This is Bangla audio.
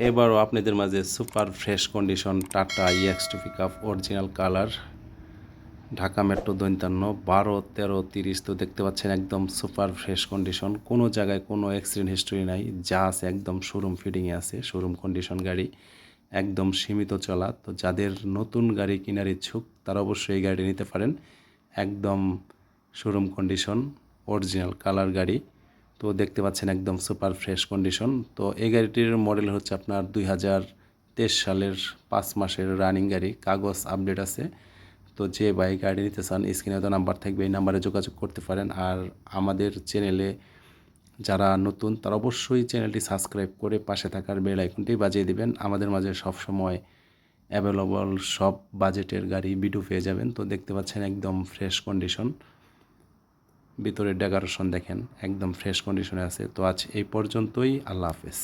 এবারও আপনাদের মাঝে super fresh condition tata EX2 pickup original colour, Dhaka metro 52 12 13 তো দেখতে পাচ্ছেন একদম সুপার ফ্রেশ কন্ডিশন, কোনো জায়গায় কোনো অ্যাক্সিডেন্ট হিস্ট্রি নাই, যা আছে একদম শোরুম ফিটিংয়ে আছে, শোরুম কন্ডিশন গাড়ি, একদম সীমিত চলা। তো যাদের নতুন গাড়ি কেনার ইচ্ছুক তারা অবশ্যই এই গাড়ি নিতে পারেন, একদম শোরুম কন্ডিশন অরিজিনাল কালার গাড়ি। তো দেখতে পাচ্ছেন একদম সুপার ফ্রেশ কন্ডিশন। তো এই গাড়িটির মডেল হচ্ছে আপনার 2023 সালের 5 মাসের রানিং গাড়ি, কাগজ আপডেট আছে। তো যে ভাই গাড়ি নিতে চান স্ক্রিনে তো নাম্বার থাকবে, এই নাম্বারে যোগাযোগ করতে পারেন। আর আমাদের চ্যানেলে যারা নতুন তারা অবশ্যই চ্যানেলটি সাবস্ক্রাইব করে পাশে থাকার বেল আইকনটি বাজিয়ে দিবেন। আমাদের মাঝে সবসময় অ্যাভেলেবল সব বাজেটের গাড়ি ভিডিও পেয়ে যাবেন। তো দেখতে পাচ্ছেন একদম ফ্রেশ কন্ডিশন, ভিতরের ডেকোরেশন দেখেন একদম ফ্রেশ কন্ডিশনে আছে। তো আজ এই পর্যন্তই, আল্লাহ হাফেজ।